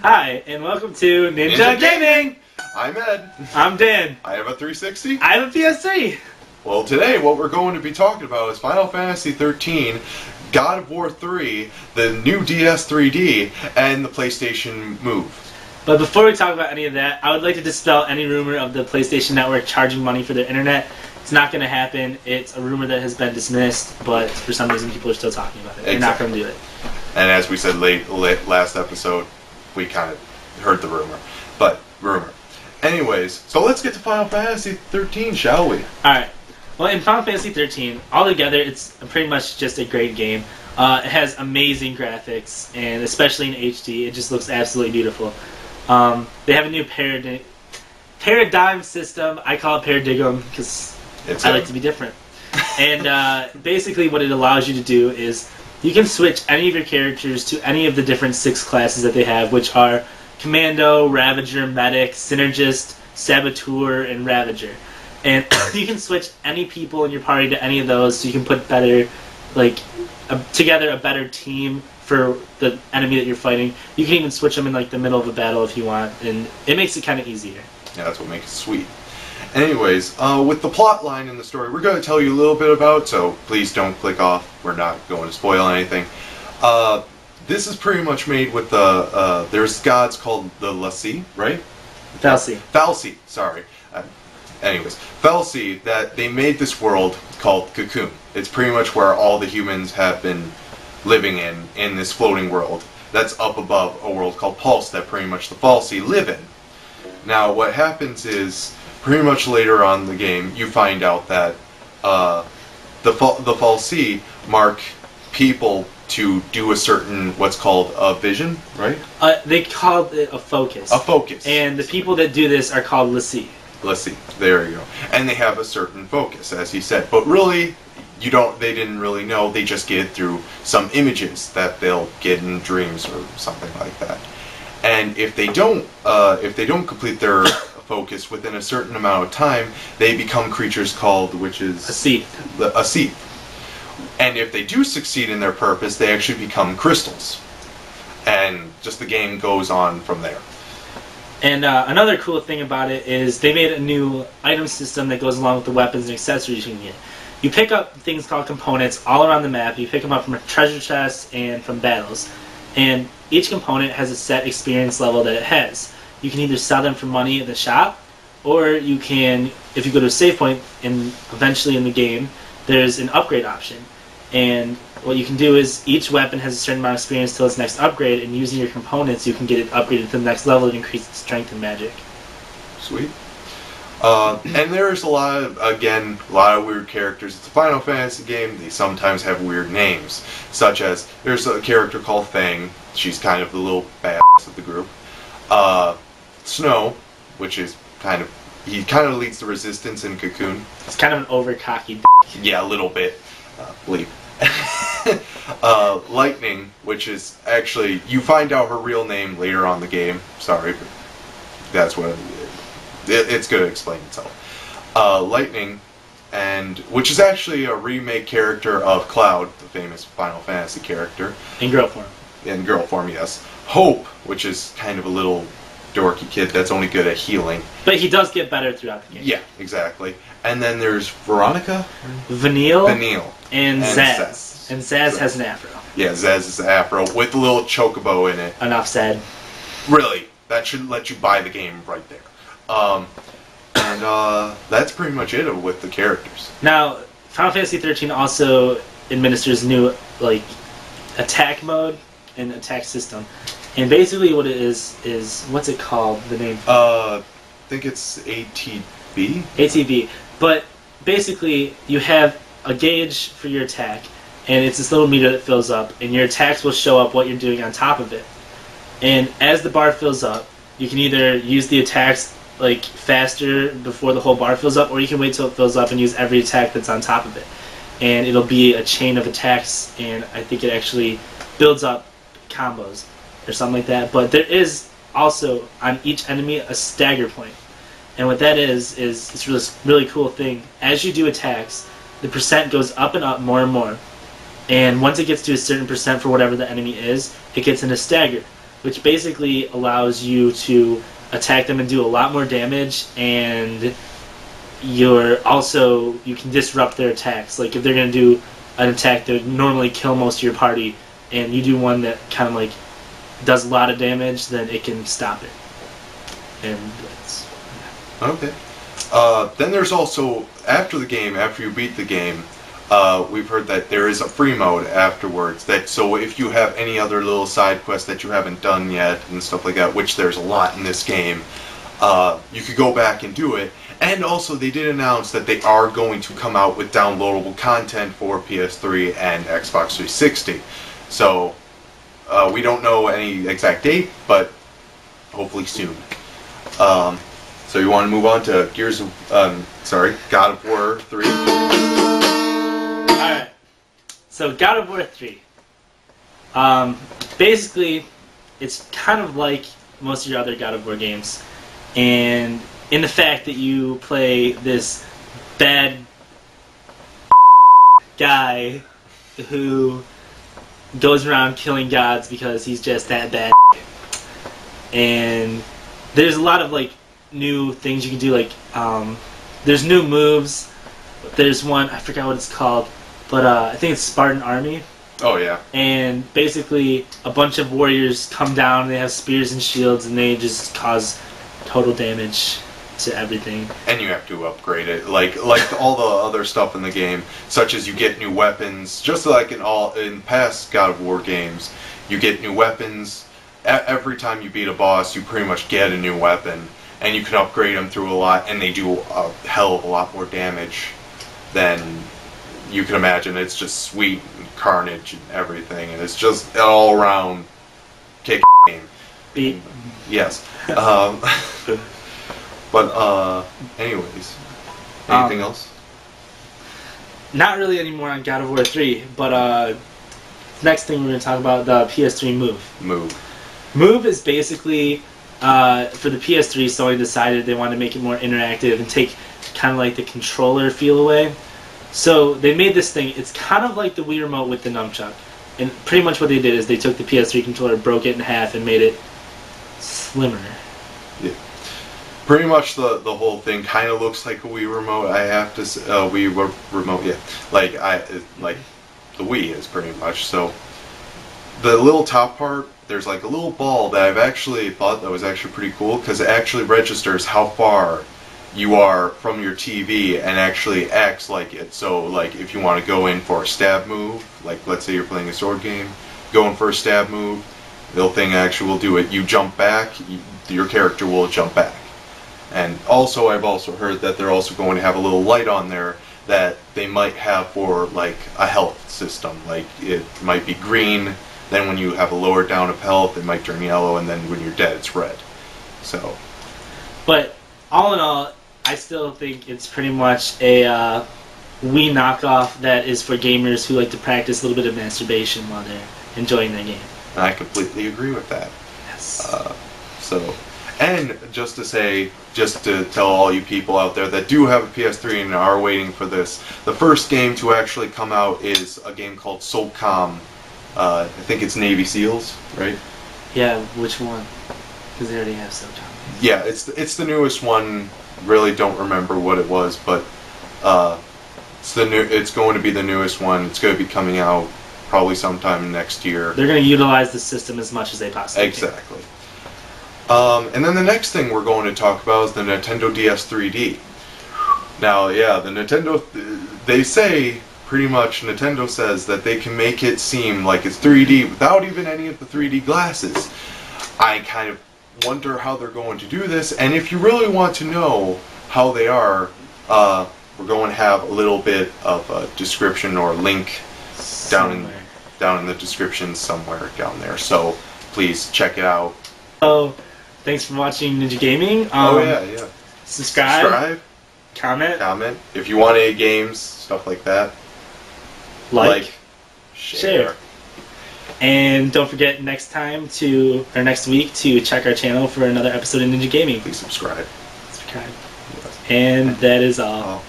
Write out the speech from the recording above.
Hi, and welcome to Ninja Gaming! I'm Ed. I'm Dan. I have a 360. I have a PS3. Well, today what we're going to be talking about is Final Fantasy XIII, God of War 3, the new DS 3D, and the PlayStation Move. But before we talk about any of that, I would like to dispel any rumor of the PlayStation Network charging money for their internet. It's not going to happen. It's a rumor that has been dismissed, but for some reason people are still talking about it. They're not going to do it. And as we said last episode, we kind of heard the rumor. Anyways, so let's get to Final Fantasy 13, shall we? Alright. Well, in Final Fantasy 13, altogether, it's pretty much just a great game. It has amazing graphics, and especially in HD, it just looks absolutely beautiful. They have a new paradigm system. I call it Paradigm because I like to be different. And basically what it allows you to do is you can switch any of your characters to any of the different 6 classes that they have, which are Commando, Ravager, Medic, Synergist, Saboteur, and Ravager. And you can switch any people in your party to any of those, so you can put better, together a better team for the enemy that you're fighting. You can even switch them in the middle of a battle if you want, and it makes it kind of easier. Yeah, that's what makes it sweet. Anyways, with the plot line in the story, we're going to tell you a little bit about, so please don't click off. We're not going to spoil anything. This is pretty much made with the, there's gods called the l'Cie, right? fal'Cie. fal'Cie, sorry. Anyways, fal'Cie, that they made this world called Cocoon. It's pretty much where all the humans have been living in this floating world. That's up above a world called Pulse that pretty much the fal'Cie live in. Now, what happens is, pretty much later on in the game, you find out that the fal'Cie mark people to do a certain, what's called a vision, right? They call it a focus. A focus. And the people that do this are called l'Cie. l'Cie, there you go. And they have a certain focus, as he said. But really, they didn't really know. They just get it through some images that they'll get in dreams or something like that. And if they don't complete their focus within a certain amount of time, they become creatures called, which is a Cieth. A Cieth. And if they do succeed in their purpose, they actually become crystals. And just the game goes on from there. And another cool thing about it is they made a new item system that goes along with the weapons and accessories you can get. You pick up things called components all around the map. You pick them up from a treasure chest and from battles. And each component has a set experience level that it has. You can either sell them for money in the shop, or you can, if you go to a save point, and eventually in the game, there's an upgrade option. And what you can do is each weapon has a certain amount of experience till its next upgrade, and using your components you can get it upgraded to the next level and increase its strength and magic. Sweet. And there's a lot of weird characters. It's a Final Fantasy game. They sometimes have weird names, such as there's a character called Fang. She's kind of the little badass of the group. Snow, which is he kind of leads the resistance in Cocoon. It's kind of an over-cocky Yeah, a little bit. Bleep. Lightning, which is actually, you find out her real name later on in the game. Sorry, but that's what it's going to explain itself. Lightning, which is actually a remake character of Cloud, the famous Final Fantasy character. In girl form. In girl form, yes. Hope, which is kind of a little dorky kid that's only good at healing. But he does get better throughout the game. Yeah, exactly. And then there's Veronica? Vanille. And Zaz. Zaz. And Zaz has an afro. Yeah, Zaz is the afro with a little chocobo in it. Enough said. Really, that should let you buy the game right there. And that's pretty much it with the characters. Now, Final Fantasy XIII also administers new attack mode and attack system. And basically what it is what's it called? The name? I think it's ATB? ATB. But basically you have a gauge for your attack, and it's this little meter that fills up, and your attacks will show up what you're doing on top of it. And as the bar fills up, you can either use the attacks faster before the whole bar fills up, or you can wait till it fills up and use every attack that's on top of it. And it'll be a chain of attacks, and I think it actually builds up combos or something like that. But there is also on each enemy a stagger point. And what that is it's a really cool thing. As you do attacks, the percent goes up and up more and more. And once it gets to a certain percent for whatever the enemy is, it gets into stagger. which basically allows you to attack them and do a lot more damage, and you can disrupt their attacks. Like if they're going to do an attack that would normally kill most of your party, and you do one that kind of like does a lot of damage, then it can stop it. And that's Okay. Then there's also, after you beat the game, we've heard that there is a free mode afterwards. So if you have any other little side quests that you haven't done yet and stuff like that, which there's a lot in this game, you could go back and do it. And also they did announce that they are going to come out with downloadable content for PS3 and Xbox 360. So we don't know any exact date, but hopefully soon. So you want to move on to God of War 3? Alright. So God of War 3. Basically, it's kind of like most of your other God of War games. And in the fact that you play this bad guy who goes around killing gods because he's just that bad. And there's a lot of like new things you can do, like there's new moves. There's one, I forgot what it's called, but I think it's Spartan Army. Oh yeah. And basically a bunch of warriors come down and they have spears and shields and they just cause total damage to everything. And you have to upgrade it, like all the other stuff in the game, such as you get new weapons, just like in past God of War games, you get new weapons. Every time you beat a boss, you pretty much get a new weapon, and you can upgrade them through a lot, and they do a hell of a lot more damage than you can imagine. It's just sweet and carnage and everything, and it's just an all-around kick game. Beat. Yes. But anyways, anything else? Not really anymore on God of War 3, but next thing we're going to talk about, the PS3 Move. Move is basically, for the PS3, Sony decided they wanted to make it more interactive and take kind of like the controller feel away. So they made this thing, it's kind of like the Wii Remote with the nunchuck. And pretty much what they did is they took the PS3 controller, broke it in half, and made it slimmer. Yeah. Pretty much the whole thing kind of looks like a Wii Remote. I have to say, Wii Remote, yeah. Like the Wii is pretty much. So the little top part, there's like a little ball that I've actually thought that was actually pretty cool, because it actually registers how far you are from your TV and actually acts like it. So like if you want to go in for a stab move, like let's say you're playing a sword game, going for a stab move, the little thing actually will do it. You jump back, your character will jump back. And also, I've also heard that they're also going to have a little light on there that they might have for like a health system. Like it might be green, then when you have a lower down of health, it might turn yellow, and then when you're dead, it's red. So. But all in all, I still think it's pretty much a Wii knockoff that is for gamers who like to practice a little bit of masturbation while they're enjoying their game. I completely agree with that. Yes. And just to tell all you people out there that do have a PS3 and are waiting for this, the first game to actually come out is a game called SOCOM. I think it's Navy SEALs, right? Yeah, which one? Because they already have SOCOM. Yeah, it's the newest one. Really don't remember what it was, but it's going to be the newest one. It's going to be coming out probably sometime next year. They're going to utilize the system as much as they possibly can. Exactly. And then the next thing we're going to talk about is the Nintendo DS 3D. Now, yeah, the Nintendo, they say, pretty much, Nintendo says that they can make it seem like it's 3D without even any of the 3D glasses. I kind of wonder how they're going to do this, and if you really want to know how they are, we're going to have a little bit of a description or link down in the description somewhere down there, so please check it out. So, thanks for watching Ninja Gaming. Oh yeah. Subscribe. Comment. If you want any games, stuff like that. Like. Share. And don't forget next week to check our channel for another episode of Ninja Gaming. Please subscribe. Yes. And that is all.